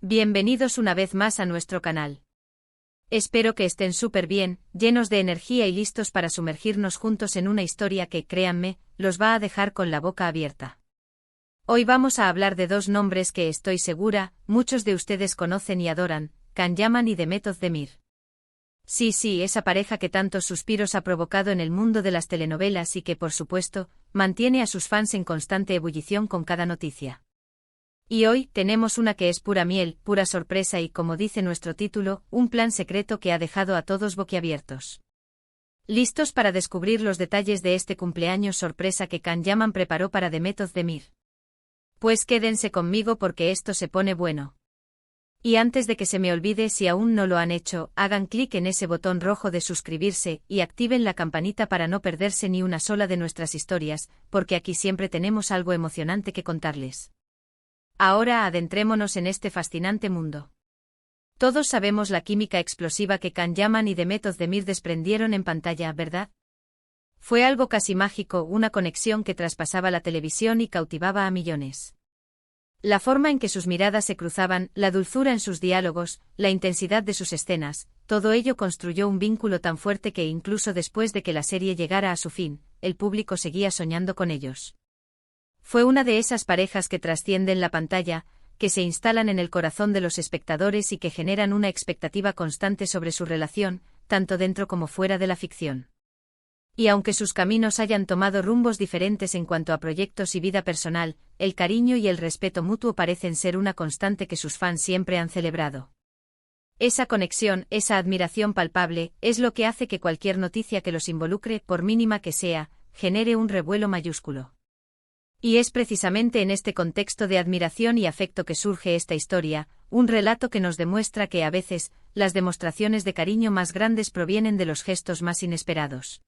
Bienvenidos una vez más a nuestro canal. Espero que estén súper bien, llenos de energía y listos para sumergirnos juntos en una historia que, créanme, los va a dejar con la boca abierta. Hoy vamos a hablar de dos nombres que estoy segura, muchos de ustedes conocen y adoran, Can Yaman y Demet Özdemir. Sí, esa pareja que tantos suspiros ha provocado en el mundo de las telenovelas y que, por supuesto, mantiene a sus fans en constante ebullición con cada noticia. Y hoy tenemos una que es pura miel, pura sorpresa y, como dice nuestro título, un plan secreto que ha dejado a todos boquiabiertos. ¿Listos para descubrir los detalles de este cumpleaños sorpresa que Can Yaman preparó para Demet Özdemir? Pues quédense conmigo porque esto se pone bueno. Y antes de que se me olvide, si aún no lo han hecho, hagan clic en ese botón rojo de suscribirse y activen la campanita para no perderse ni una sola de nuestras historias, porque aquí siempre tenemos algo emocionante que contarles. Ahora adentrémonos en este fascinante mundo. Todos sabemos la química explosiva que Can Yaman y Demet Özdemir desprendieron en pantalla, ¿verdad? Fue algo casi mágico, una conexión que traspasaba la televisión y cautivaba a millones. La forma en que sus miradas se cruzaban, la dulzura en sus diálogos, la intensidad de sus escenas, todo ello construyó un vínculo tan fuerte que incluso después de que la serie llegara a su fin, el público seguía soñando con ellos. Fue una de esas parejas que trascienden la pantalla, que se instalan en el corazón de los espectadores y que generan una expectativa constante sobre su relación, tanto dentro como fuera de la ficción. Y aunque sus caminos hayan tomado rumbos diferentes en cuanto a proyectos y vida personal, el cariño y el respeto mutuo parecen ser una constante que sus fans siempre han celebrado. Esa conexión, esa admiración palpable, es lo que hace que cualquier noticia que los involucre, por mínima que sea, genere un revuelo mayúsculo. Y es precisamente en este contexto de admiración y afecto que surge esta historia, un relato que nos demuestra que a veces, las demostraciones de cariño más grandes provienen de los gestos más inesperados.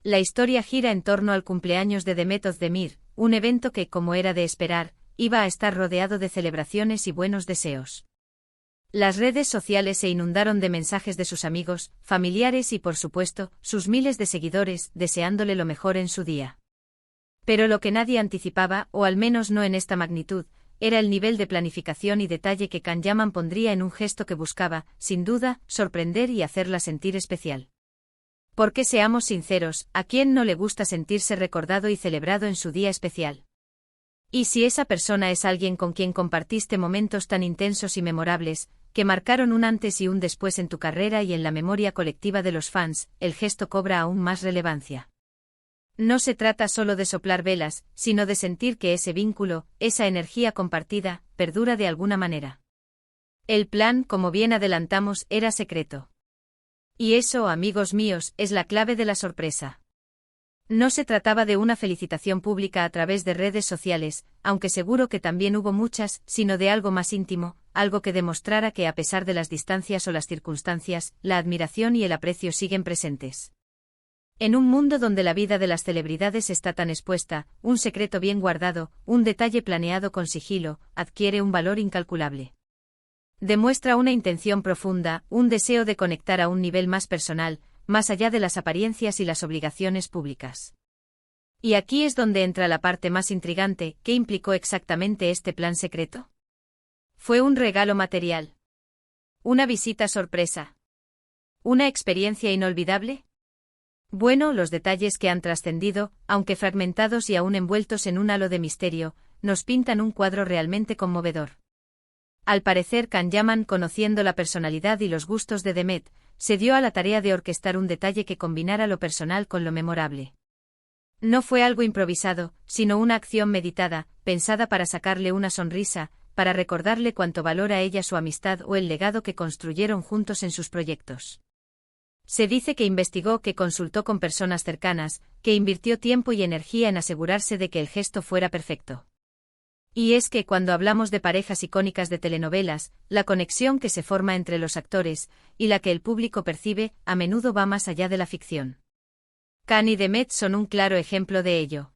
La historia gira en torno al cumpleaños de Demet Özdemir, un evento que, como era de esperar, iba a estar rodeado de celebraciones y buenos deseos. Las redes sociales se inundaron de mensajes de sus amigos, familiares y, por supuesto, sus miles de seguidores, deseándole lo mejor en su día. Pero lo que nadie anticipaba, o al menos no en esta magnitud, era el nivel de planificación y detalle que Can Yaman pondría en un gesto que buscaba, sin duda, sorprender y hacerla sentir especial. Porque seamos sinceros, ¿a quién no le gusta sentirse recordado y celebrado en su día especial? Y si esa persona es alguien con quien compartiste momentos tan intensos y memorables, que marcaron un antes y un después en tu carrera y en la memoria colectiva de los fans, el gesto cobra aún más relevancia. No se trata solo de soplar velas, sino de sentir que ese vínculo, esa energía compartida, perdura de alguna manera. El plan, como bien adelantamos, era secreto. Y eso, amigos míos, es la clave de la sorpresa. No se trataba de una felicitación pública a través de redes sociales, aunque seguro que también hubo muchas, sino de algo más íntimo, algo que demostrara que a pesar de las distancias o las circunstancias, la admiración y el aprecio siguen presentes. En un mundo donde la vida de las celebridades está tan expuesta, un secreto bien guardado, un detalle planeado con sigilo, adquiere un valor incalculable. Demuestra una intención profunda, un deseo de conectar a un nivel más personal, más allá de las apariencias y las obligaciones públicas. Y aquí es donde entra la parte más intrigante, ¿qué implicó exactamente este plan secreto? ¿Fue un regalo material? ¿Una visita sorpresa? ¿Una experiencia inolvidable? Bueno, los detalles que han trascendido, aunque fragmentados y aún envueltos en un halo de misterio, nos pintan un cuadro realmente conmovedor. Al parecer Can Yaman, conociendo la personalidad y los gustos de Demet, se dio a la tarea de orquestar un detalle que combinara lo personal con lo memorable. No fue algo improvisado, sino una acción meditada, pensada para sacarle una sonrisa, para recordarle cuánto valora ella su amistad o el legado que construyeron juntos en sus proyectos. Se dice que investigó, que consultó con personas cercanas, que invirtió tiempo y energía en asegurarse de que el gesto fuera perfecto. Y es que cuando hablamos de parejas icónicas de telenovelas, la conexión que se forma entre los actores, y la que el público percibe, a menudo va más allá de la ficción. Can y Demet son un claro ejemplo de ello.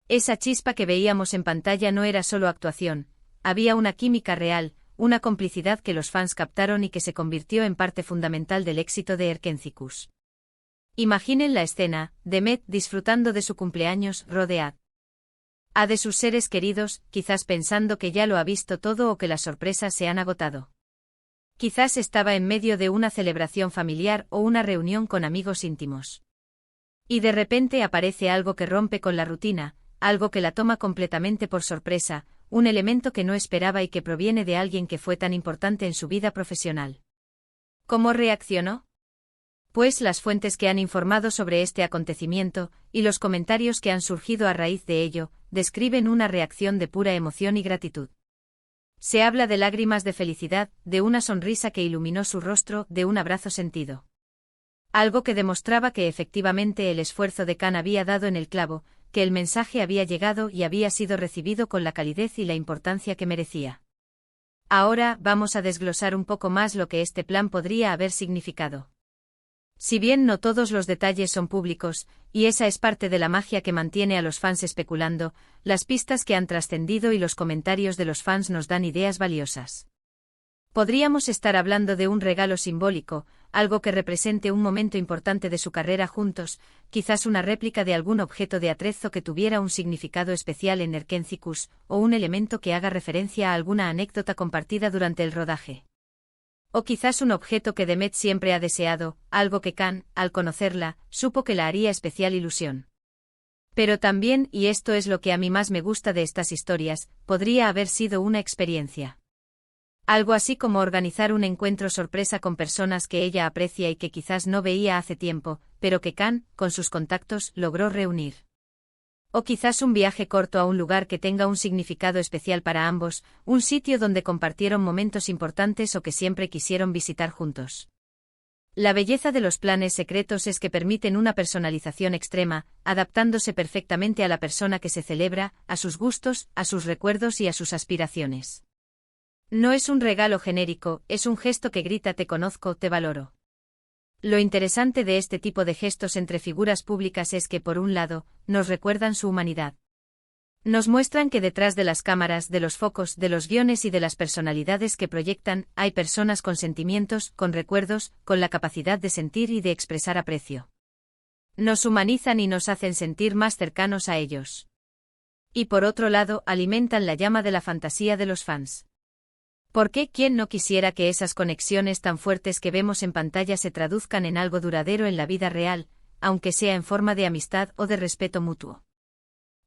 Esa chispa que veíamos en pantalla no era solo actuación, había una química real, una complicidad que los fans captaron y que se convirtió en parte fundamental del éxito de Erkencikus. Imaginen la escena, Demet disfrutando de su cumpleaños, rodeada A de sus seres queridos, quizás pensando que ya lo ha visto todo o que las sorpresas se han agotado. Quizás estaba en medio de una celebración familiar o una reunión con amigos íntimos. Y de repente aparece algo que rompe con la rutina, algo que la toma completamente por sorpresa, un elemento que no esperaba y que proviene de alguien que fue tan importante en su vida profesional. ¿Cómo reaccionó? Pues las fuentes que han informado sobre este acontecimiento, y los comentarios que han surgido a raíz de ello, describen una reacción de pura emoción y gratitud. Se habla de lágrimas de felicidad, de una sonrisa que iluminó su rostro, de un abrazo sentido. Algo que demostraba que efectivamente el esfuerzo de Khan había dado en el clavo, que el mensaje había llegado y había sido recibido con la calidez y la importancia que merecía. Ahora vamos a desglosar un poco más lo que este plan podría haber significado. Si bien no todos los detalles son públicos, y esa es parte de la magia que mantiene a los fans especulando, las pistas que han trascendido y los comentarios de los fans nos dan ideas valiosas. Podríamos estar hablando de un regalo simbólico, algo que represente un momento importante de su carrera juntos, quizás una réplica de algún objeto de atrezo que tuviera un significado especial en Erkencicus, o un elemento que haga referencia a alguna anécdota compartida durante el rodaje. O quizás un objeto que Demet siempre ha deseado, algo que Khan, al conocerla, supo que la haría especial ilusión. Pero también, y esto es lo que a mí más me gusta de estas historias, podría haber sido una experiencia. Algo así como organizar un encuentro sorpresa con personas que ella aprecia y que quizás no veía hace tiempo, pero que Khan, con sus contactos, logró reunir. O quizás un viaje corto a un lugar que tenga un significado especial para ambos, un sitio donde compartieron momentos importantes o que siempre quisieron visitar juntos. La belleza de los planes secretos es que permiten una personalización extrema, adaptándose perfectamente a la persona que se celebra, a sus gustos, a sus recuerdos y a sus aspiraciones. No es un regalo genérico, es un gesto que grita te conozco, te valoro. Lo interesante de este tipo de gestos entre figuras públicas es que, por un lado, nos recuerdan su humanidad. Nos muestran que detrás de las cámaras, de los focos, de los guiones y de las personalidades que proyectan, hay personas con sentimientos, con recuerdos, con la capacidad de sentir y de expresar aprecio. Nos humanizan y nos hacen sentir más cercanos a ellos. Y por otro lado, alimentan la llama de la fantasía de los fans. ¿Por qué quién no quisiera que esas conexiones tan fuertes que vemos en pantalla se traduzcan en algo duradero en la vida real, aunque sea en forma de amistad o de respeto mutuo?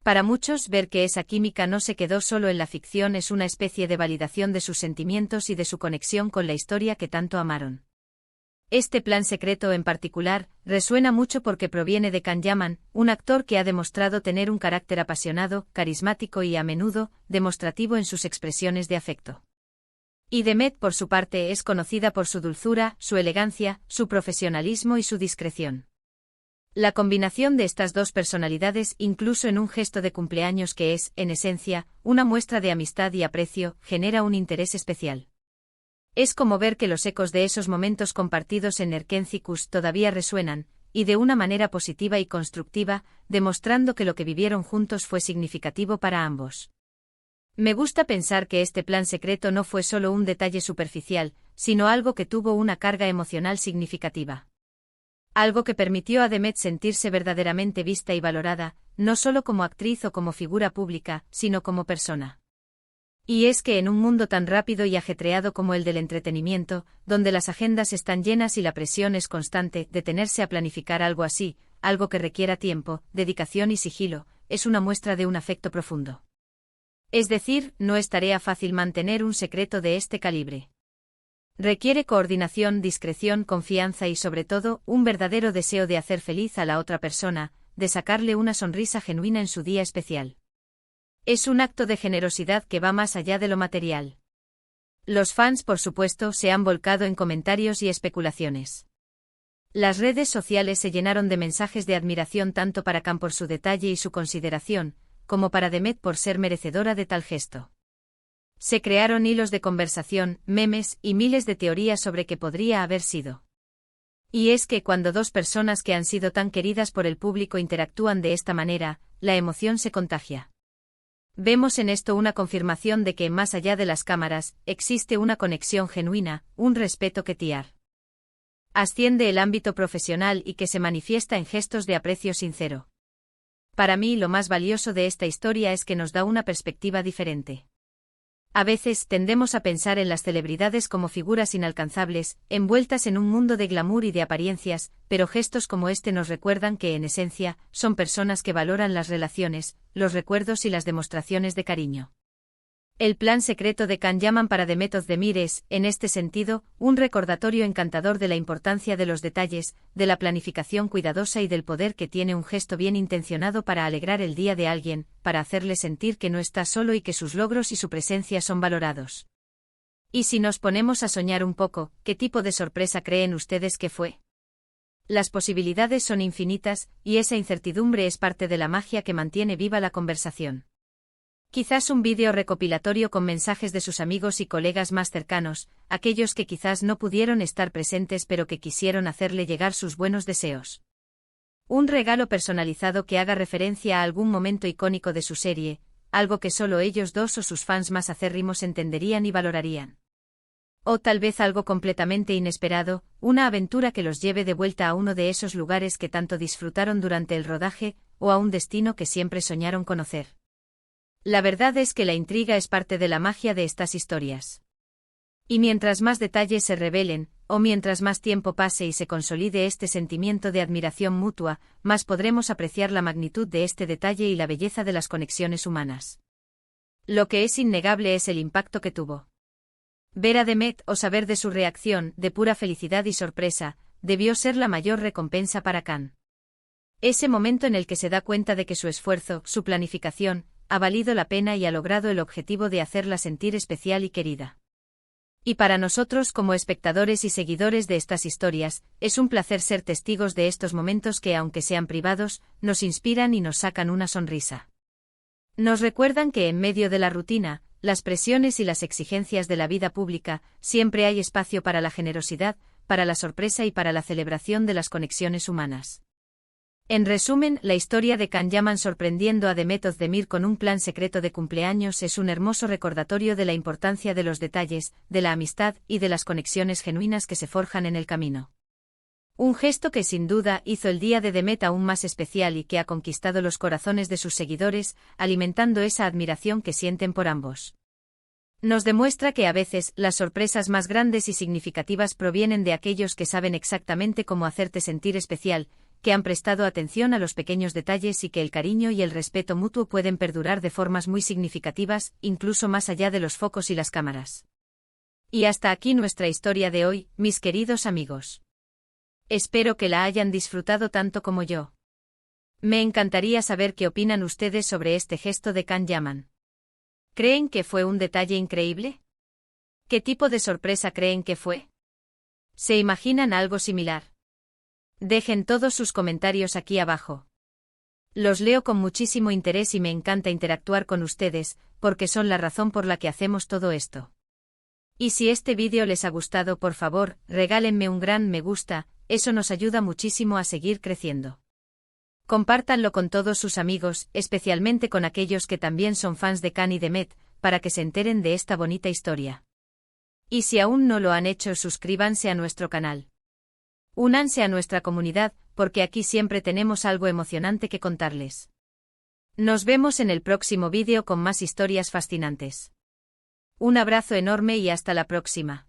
Para muchos, ver que esa química no se quedó solo en la ficción es una especie de validación de sus sentimientos y de su conexión con la historia que tanto amaron. Este plan secreto en particular, resuena mucho porque proviene de Can Yaman, un actor que ha demostrado tener un carácter apasionado, carismático y a menudo, demostrativo en sus expresiones de afecto. Y Demet, por su parte, es conocida por su dulzura, su elegancia, su profesionalismo y su discreción. La combinación de estas dos personalidades, incluso en un gesto de cumpleaños que es, en esencia, una muestra de amistad y aprecio, genera un interés especial. Es como ver que los ecos de esos momentos compartidos en Erkencicus todavía resuenan, y de una manera positiva y constructiva, demostrando que lo que vivieron juntos fue significativo para ambos. Me gusta pensar que este plan secreto no fue solo un detalle superficial, sino algo que tuvo una carga emocional significativa. Algo que permitió a Demet sentirse verdaderamente vista y valorada, no solo como actriz o como figura pública, sino como persona. Y es que en un mundo tan rápido y ajetreado como el del entretenimiento, donde las agendas están llenas y la presión es constante, detenerse a planificar algo así, algo que requiera tiempo, dedicación y sigilo, es una muestra de un afecto profundo. Es decir, no es tarea fácil mantener un secreto de este calibre. Requiere coordinación, discreción, confianza y sobre todo, un verdadero deseo de hacer feliz a la otra persona, de sacarle una sonrisa genuina en su día especial. Es un acto de generosidad que va más allá de lo material. Los fans, por supuesto, se han volcado en comentarios y especulaciones. Las redes sociales se llenaron de mensajes de admiración tanto para Khan por su detalle y su consideración, como para Demet por ser merecedora de tal gesto. Se crearon hilos de conversación, memes y miles de teorías sobre qué podría haber sido. Y es que cuando dos personas que han sido tan queridas por el público interactúan de esta manera, la emoción se contagia. Vemos en esto una confirmación de que, más allá de las cámaras, existe una conexión genuina, un respeto que asciende el ámbito profesional y que se manifiesta en gestos de aprecio sincero. Para mí lo más valioso de esta historia es que nos da una perspectiva diferente. A veces tendemos a pensar en las celebridades como figuras inalcanzables, envueltas en un mundo de glamour y de apariencias, pero gestos como este nos recuerdan que, en esencia, son personas que valoran las relaciones, los recuerdos y las demostraciones de cariño. El plan secreto de Can Yaman para Demet Özdemir es, en este sentido, un recordatorio encantador de la importancia de los detalles, de la planificación cuidadosa y del poder que tiene un gesto bien intencionado para alegrar el día de alguien, para hacerle sentir que no está solo y que sus logros y su presencia son valorados. Y si nos ponemos a soñar un poco, ¿qué tipo de sorpresa creen ustedes que fue? Las posibilidades son infinitas, y esa incertidumbre es parte de la magia que mantiene viva la conversación. Quizás un vídeo recopilatorio con mensajes de sus amigos y colegas más cercanos, aquellos que quizás no pudieron estar presentes pero que quisieron hacerle llegar sus buenos deseos. Un regalo personalizado que haga referencia a algún momento icónico de su serie, algo que solo ellos dos o sus fans más acérrimos entenderían y valorarían. O tal vez algo completamente inesperado, una aventura que los lleve de vuelta a uno de esos lugares que tanto disfrutaron durante el rodaje, o a un destino que siempre soñaron conocer. La verdad es que la intriga es parte de la magia de estas historias. Y mientras más detalles se revelen, o mientras más tiempo pase y se consolide este sentimiento de admiración mutua, más podremos apreciar la magnitud de este detalle y la belleza de las conexiones humanas. Lo que es innegable es el impacto que tuvo. Ver a Demet o saber de su reacción, de pura felicidad y sorpresa, debió ser la mayor recompensa para Can. Ese momento en el que se da cuenta de que su esfuerzo, su planificación, ha valido la pena y ha logrado el objetivo de hacerla sentir especial y querida. Y para nosotros como espectadores y seguidores de estas historias, es un placer ser testigos de estos momentos que, aunque sean privados, nos inspiran y nos sacan una sonrisa. Nos recuerdan que en medio de la rutina, las presiones y las exigencias de la vida pública, siempre hay espacio para la generosidad, para la sorpresa y para la celebración de las conexiones humanas. En resumen, la historia de Can Yaman sorprendiendo a Demet Özdemir con un plan secreto de cumpleaños es un hermoso recordatorio de la importancia de los detalles, de la amistad y de las conexiones genuinas que se forjan en el camino. Un gesto que sin duda hizo el día de Demet aún más especial y que ha conquistado los corazones de sus seguidores, alimentando esa admiración que sienten por ambos. Nos demuestra que a veces las sorpresas más grandes y significativas provienen de aquellos que saben exactamente cómo hacerte sentir especial, que han prestado atención a los pequeños detalles y que el cariño y el respeto mutuo pueden perdurar de formas muy significativas, incluso más allá de los focos y las cámaras. Y hasta aquí nuestra historia de hoy, mis queridos amigos. Espero que la hayan disfrutado tanto como yo. Me encantaría saber qué opinan ustedes sobre este gesto de Can Yaman. ¿Creen que fue un detalle increíble? ¿Qué tipo de sorpresa creen que fue? ¿Se imaginan algo similar? Dejen todos sus comentarios aquí abajo. Los leo con muchísimo interés y me encanta interactuar con ustedes, porque son la razón por la que hacemos todo esto. Y si este vídeo les ha gustado, por favor, regálenme un gran me gusta, eso nos ayuda muchísimo a seguir creciendo. Compártanlo con todos sus amigos, especialmente con aquellos que también son fans de Can y Demet, para que se enteren de esta bonita historia. Y si aún no lo han hecho, suscríbanse a nuestro canal. Únanse a nuestra comunidad, porque aquí siempre tenemos algo emocionante que contarles. Nos vemos en el próximo vídeo con más historias fascinantes. Un abrazo enorme y hasta la próxima.